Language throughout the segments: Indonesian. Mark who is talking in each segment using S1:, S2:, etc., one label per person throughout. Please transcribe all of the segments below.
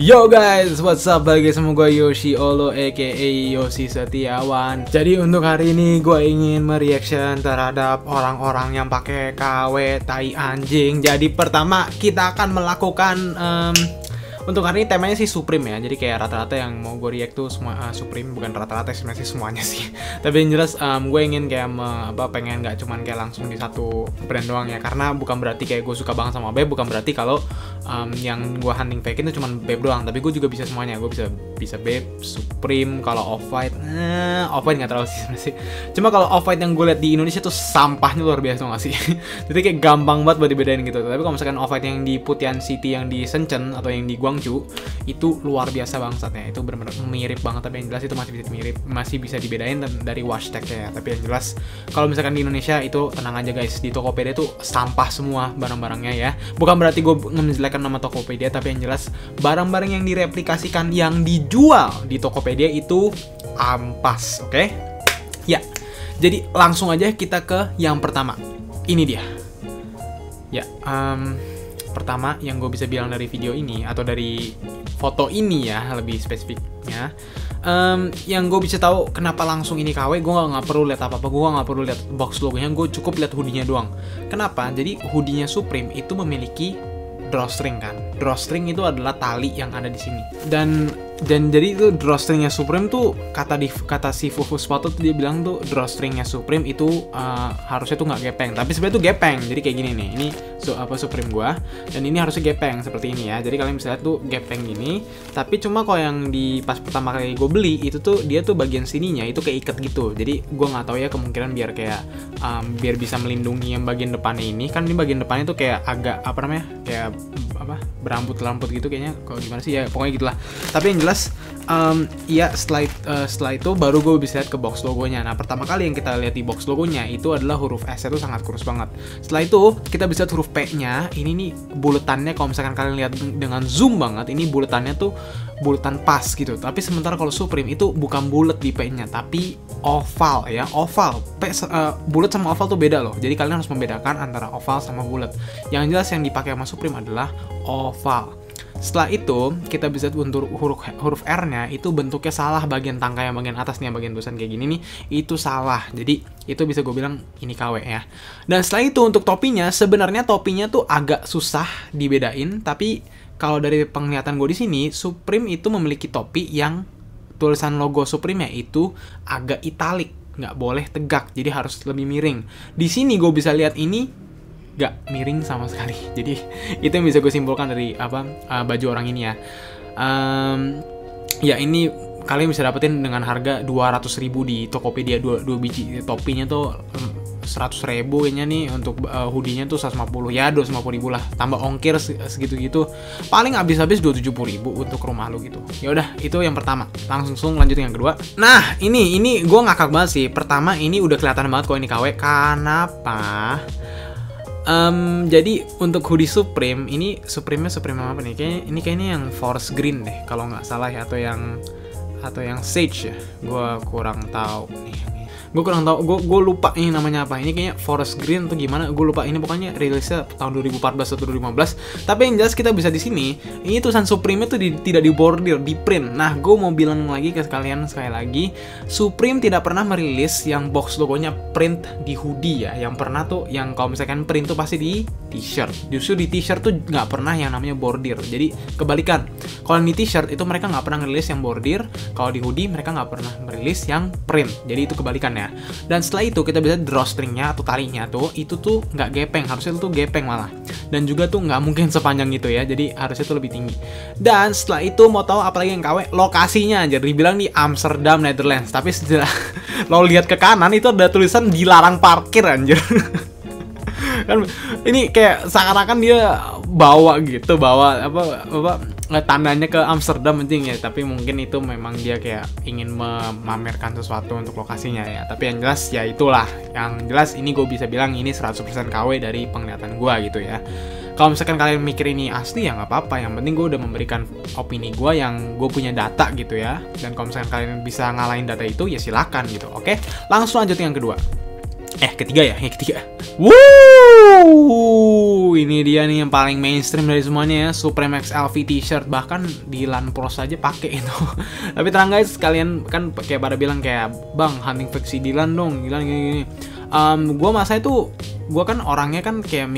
S1: Yo guys, what's up? Balik sama gue Yoshi Olo aka Yoshi Setiawan. Jadi untuk hari ini gue ingin mereaction terhadap orang-orang yang pakai KW tai anjing. Jadi pertama kita akan melakukan untuk hari ini temanya sih Supreme ya. Jadi kayak rata-rata yang mau gue react tuh semua Supreme, bukan rata-rata sebenarnya sih semuanya sih. Tapi yang jelas gue ingin kayak pengen nggak cuman kayak langsung di satu brand doang ya. Karena bukan berarti kayak gue suka banget sama Babe, bukan berarti kalau yang gue hunting fake itu cuman Babe doang. Tapi gue juga bisa semuanya. Gue bisa Babe, Supreme, kalau Off-White, Off-White nggak terlalu sih sebenarnya sih. Cuma kalau Off-White yang gue lihat di Indonesia tuh sampahnya luar biasa nggak sih. Jadi kayak gampang banget buat dibedain gitu. Tapi kalau misalkan Off-White yang di Putian City, yang di Shenzhen atau yang di Guangzhou itu luar biasa bangsatnya. Itu benar-benar mirip banget. Tapi yang jelas itu masih bisa dibedain dari wash tag-nya ya. Tapi yang jelas kalau misalkan di Indonesia itu tenang aja guys, di Tokopedia itu sampah semua barang-barangnya ya. Bukan berarti gue menjelekkan nama Tokopedia, tapi yang jelas barang-barang yang direplikasikan yang dijual di Tokopedia itu ampas, oke? Ya, jadi langsung aja kita ke yang pertama. Ini dia. Ya, pertama yang gue bisa bilang dari video ini atau dari foto ini ya lebih spesifiknya, yang gue bisa tahu kenapa langsung ini KW, gue nggak perlu lihat apa-apa, gue nggak perlu lihat box logonya, gue cukup lihat hoodie-nya doang. Kenapa? Jadi hoodie-nya Supreme itu memiliki drawstring kan. Drawstring itu adalah tali yang ada di sini. Dan jadi itu drawstringnya Supreme tuh kata si Fufu Sepatu tuh dia bilang tuh drawstringnya Supreme itu harusnya tuh nggak gepeng, tapi sebenarnya tuh gepeng. Jadi kayak gini nih, ini Supreme gua, dan ini harusnya gepeng seperti ini ya. Jadi kalian bisa lihat tuh gepeng gini, tapi cuma kalau yang di pas pertama kali gue beli itu tuh dia tuh bagian sininya itu keikat gitu. Jadi gua nggak tahu ya, kemungkinan biar kayak biar bisa melindungi yang bagian depannya ini. Kan ini bagian depannya tuh kayak agak kayak berambut-rambut gitu kayaknya, kalau gimana sih ya, pokoknya gitulah. Tapi yang jelas ya setelah itu baru gue bisa lihat ke box logonya. Nah, pertama kali yang kita lihat di box logonya itu adalah huruf S itu sangat kurus banget. Setelah itu kita bisa lihat huruf P-nya. Ini nih buletannya, kalau misalkan kalian lihat dengan zoom banget, ini buletannya tuh buletan pas gitu. Tapi sementara kalau Supreme itu bukan bulet di P-nya, tapi oval ya, oval. Bulet sama oval tuh beda loh. Jadi kalian harus membedakan antara oval sama bulet. Yang jelas yang dipakai sama Supreme adalah oval. Setelah itu kita bisa untuk huruf R-nya itu bentuknya salah, bagian tangkai yang bagian atas nih, yang bagian tulisan kayak gini nih itu salah. Jadi itu bisa gue bilang ini KW ya. Dan setelah itu untuk topinya, sebenarnya topinya tuh agak susah dibedain, tapi kalau dari penglihatan gue di sini, Supreme itu memiliki topi yang tulisan logo Supreme-nya itu agak italik, nggak boleh tegak, jadi harus lebih miring. Di sini gue bisa lihat ini gak miring sama sekali. Jadi itu yang bisa gue simpulkan dari baju orang ini ya. Ya ini kalian bisa dapetin dengan harga 200.000 di Tokopedia. Dua biji topinya tuh 100.000 kayaknya nih. Untuk hoodie-nya tuh 150 ya, 250.000 lah, tambah ongkir segitu-gitu, paling habis 270.000 untuk rumah lu gitu. Ya udah, itu yang pertama. Langsung lanjut yang kedua. Nah ini gue ngakak banget sih. Pertama ini udah kelihatan banget kok ini KW. Kenapa? Jadi untuk hoodie Supreme ini, Supreme apa nih? Kayaknya yang Forest Green deh kalau nggak salah ya, atau yang Sage ya. Gue kurang tahu nih. Gue lupa ini namanya apa. Ini kayaknya Forest Green atau gimana, gue lupa. Ini pokoknya rilisnya tahun 2014 atau 2015. Tapi yang jelas kita bisa di sini, ini tulisan Supreme itu tidak dibordir, di print. Nah, gue mau bilang lagi ke kalian sekali lagi, Supreme tidak pernah merilis yang box logonya print di hoodie ya. Yang pernah tuh, yang kalau misalkan print tuh pasti di t-shirt. Justru di t-shirt tuh nggak pernah yang namanya bordir. Jadi kebalikan. Kalau di t-shirt itu mereka nggak pernah ngerilis yang bordir. Kalau di hoodie mereka nggak pernah merilis yang print. Jadi itu kebalikan ya. Dan setelah itu kita bisa drawstringnya atau talinya tuh itu tuh nggak gepeng, harusnya tuh gepeng malah. Dan juga tuh nggak mungkin sepanjang itu ya. Jadi harusnya tuh lebih tinggi. Dan setelah itu mau tahu apalagi yang KW, lokasinya aja dibilang di Amsterdam, Netherlands. Tapi setelah lo lihat ke kanan itu ada tulisan dilarang parkir anjir. Kan ini kayak seakan-akan dia bawa tandanya ke Amsterdam anjing ya, tapi mungkin itu memang dia kayak ingin memamerkan sesuatu untuk lokasinya ya. Tapi yang jelas ya itulah, yang jelas ini gue bisa bilang ini 100% KW dari penglihatan gue gitu ya. Kalau misalkan kalian mikir ini asli ya nggak apa-apa, yang penting gue udah memberikan opini gue yang gue punya data gitu ya. Dan kalau misalkan kalian bisa ngalahin data itu ya silakan gitu. Oke, langsung lanjut yang kedua. Ketiga ya, ketiga. Wuh, ini dia nih yang paling mainstream dari semuanya ya, Supreme X LV T-shirt. Bahkan di LAN Pros aja pakai itu. Tapi tenang guys, kalian kan kayak pada bilang kayak, "Bang, hunting fake si Dylan dong, Dylan gini." Gue masa itu, gue kan orangnya kan kayak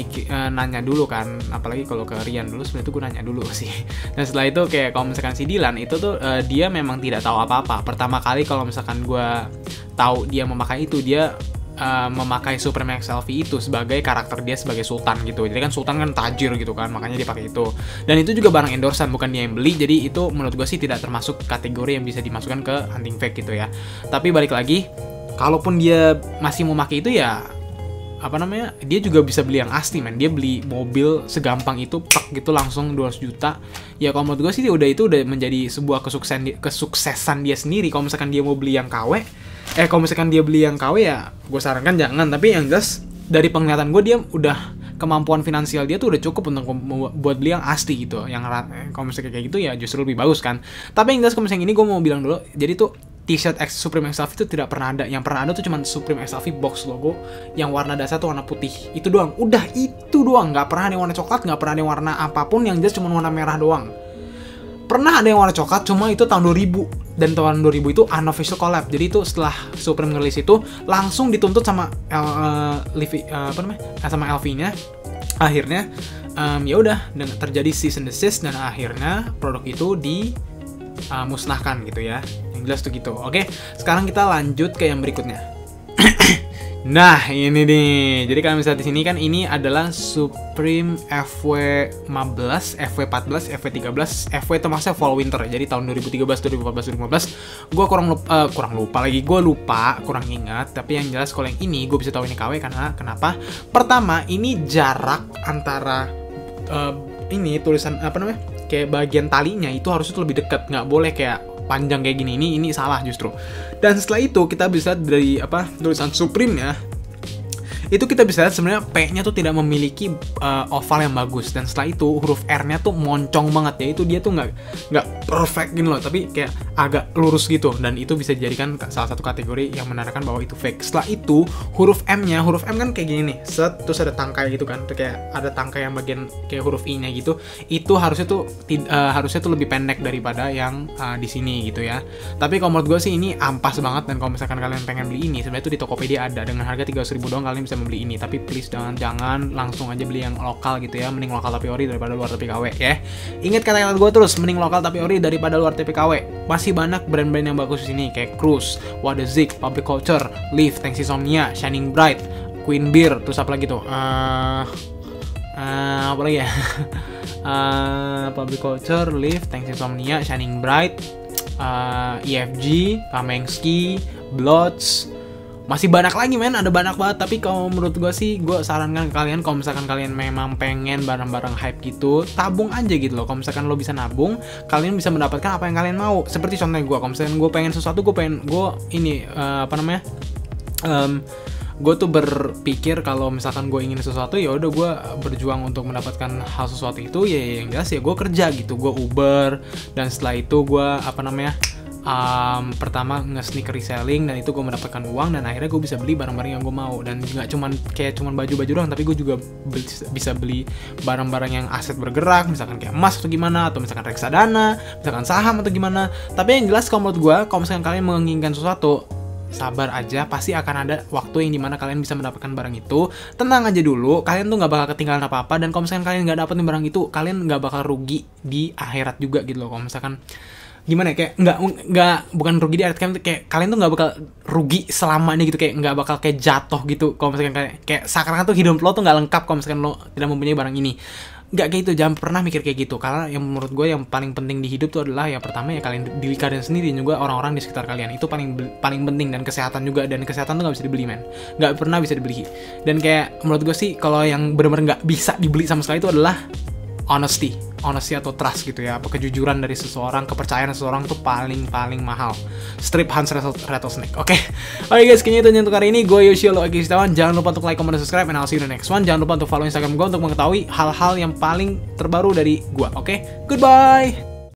S1: nanya dulu kan, apalagi kalau ke Rian dulu sebenarnya tuh gue nanya dulu sih. Dan setelah itu kayak kalau misalkan si Dylan itu tuh dia memang tidak tahu apa-apa. Pertama kali kalau misalkan gue tahu dia memakai itu, dia memakai Supreme X LV itu sebagai karakter dia sebagai sultan gitu. Jadi kan sultan kan tajir gitu kan, makanya dia pakai itu. Dan itu juga barang endorsan, bukan dia yang beli. Jadi itu menurut gue sih tidak termasuk kategori yang bisa dimasukkan ke hunting fake gitu ya. Tapi balik lagi, kalaupun dia masih mau pakai itu ya apa namanya, dia juga bisa beli yang asli men. Dia beli mobil segampang itu pak gitu langsung 200 juta. Ya kalau menurut gue sih itu udah menjadi sebuah kesuksesan dia sendiri. Kalau misalkan dia mau beli yang KW, kalau misalkan dia beli yang KW ya gue sarankan jangan. Tapi yang jelas dari penglihatan gue, dia udah kemampuan finansial dia tuh udah cukup untuk buat beli yang asli gitu. Yang kalau misalkan kayak gitu ya justru lebih bagus kan. Tapi yang jelas kalau misalkan ini gue mau bilang dulu, jadi tuh T-shirt X Supreme X LV itu tidak pernah ada. Yang pernah ada tuh cuma Supreme X LV box logo yang warna dasar tuh warna putih. Itu doang. Udah itu doang. Nggak pernah ada yang warna coklat, nggak pernah ada yang warna apapun. Yang jelas cuma warna merah doang. Pernah ada yang warna coklat, cuma itu tahun 2000. Dan tahun 2000 itu unofficial collab. Jadi itu setelah Supreme ngelis itu langsung dituntut sama sama LV-nya. Akhirnya ya udah terjadi cease and desist, dan akhirnya produk itu musnahkan gitu ya. Yang jelas tuh gitu. Oke, sekarang kita lanjut ke yang berikutnya. Nah, ini nih. Jadi kalian bisa di sini kan ini adalah Supreme FW15, FW14, FW13, FW itu maksudnya fall winter. Jadi tahun 2013, 2014, 2015. Gue kurang lupa lagi. Kurang ingat. Tapi yang jelas kalau yang ini gue bisa tahu ini KW karena kenapa? Pertama, ini jarak antara ini tulisan apa namanya? Kayak bagian talinya itu harusnya tuh lebih dekat, nggak boleh kayak panjang kayak gini. Ini salah justru. Dan setelah itu kita bisa dari tulisan Supreme ya, itu kita bisa lihat sebenarnya P-nya tuh tidak memiliki oval yang bagus. Dan setelah itu huruf R-nya tuh moncong banget ya. Itu dia tuh nggak perfect gitu loh, tapi kayak agak lurus gitu. Dan itu bisa dijadikan salah satu kategori yang menandakan bahwa itu fake. Setelah itu huruf M kan kayak gini nih, terus ada tangkai gitu kan, tuh kayak ada tangkai yang bagian kayak huruf I-nya gitu. Itu harusnya tuh lebih pendek daripada yang di sini gitu ya. Tapi kalau menurut gue sih ini ampas banget. Dan kalau misalkan kalian pengen beli ini, sebenarnya tuh di Tokopedia ada dengan harga 300.000 doang, kalian bisa membeli ini. Tapi please jangan langsung aja beli yang lokal gitu ya. Mending lokal tapi ori daripada luar tapi KW ya. Ingat kata-kata gue terus, mending lokal tapi ori daripada luar tapi KW. Masih banyak brand-brand yang bagus di sini kayak Cruise, Wadzik, Public Culture, Live, Thanks Insomnia, Shining Bright, Queen Beer, terus apa lagi tuh? Apa lagi ya? Public Culture, Live, Thanks Insomnia, Shining Bright, EFG, Kamensky, Blots. Masih banyak lagi men, ada banyak banget. Tapi kalau menurut gue sih, gue sarankan ke kalian kalau misalkan kalian memang pengen barang-barang hype gitu, tabung aja gitu loh. Kalau misalkan lo bisa nabung, kalian bisa mendapatkan apa yang kalian mau. Seperti contohnya gue, kalau misalkan gue pengen sesuatu, gue tuh berpikir kalau misalkan gue ingin sesuatu, ya udah gue berjuang untuk mendapatkan hal sesuatu itu. Ya yang jelas ya gue kerja gitu, gue Uber, dan setelah itu gue pertama nge-sneaker reselling, dan itu gue mendapatkan uang, dan akhirnya gue bisa beli barang-barang yang gue mau. Dan nggak cuman baju-baju doang, tapi gue juga bisa beli barang-barang yang aset bergerak, misalkan kayak emas atau gimana, atau misalkan reksadana, misalkan saham atau gimana. Tapi yang jelas kalau menurut gue, kalau misalkan kalian menginginkan sesuatu, sabar aja, pasti akan ada waktu yang dimana kalian bisa mendapatkan barang itu. Tenang aja dulu, kalian tuh nggak bakal ketinggalan apa-apa. Dan kalau misalkan kalian nggak dapetin barang itu, kalian nggak bakal rugi di akhirat juga gitu loh. Kalau misalkan gimana ya, kayak bukan rugi di akhirat, kayak kalian tuh nggak bakal rugi selamanya gitu, kayak nggak bakal kayak jatuh gitu. Kalau misalkan kayak seakan-akan tuh hidup lo tuh nggak lengkap kalau misalkan lo tidak mempunyai barang ini. Nggak kayak gitu, jangan pernah mikir kayak gitu. Karena yang menurut gue yang paling penting di hidup tuh adalah yang pertama ya diri kalian sendiri, dan juga orang-orang di sekitar kalian. Itu paling penting. Dan kesehatan juga, dan kesehatan tuh nggak bisa dibeli men, nggak pernah bisa dibeli. Dan kayak menurut gue sih, kalau yang benar-benar nggak bisa dibeli sama sekali itu adalah honesty atau trust gitu ya. Apa kejujuran dari seseorang, kepercayaan seseorang tuh paling mahal. Strip Hans Rattlesnake. Oke guys, kayaknya itu aja untuk hari ini. Gue Yoshio Eki Setiawan. Jangan lupa untuk like, comment, dan subscribe, and I'll see you in the next one. Jangan lupa untuk follow Instagram gue untuk mengetahui hal-hal yang paling terbaru dari gue. Oke, goodbye.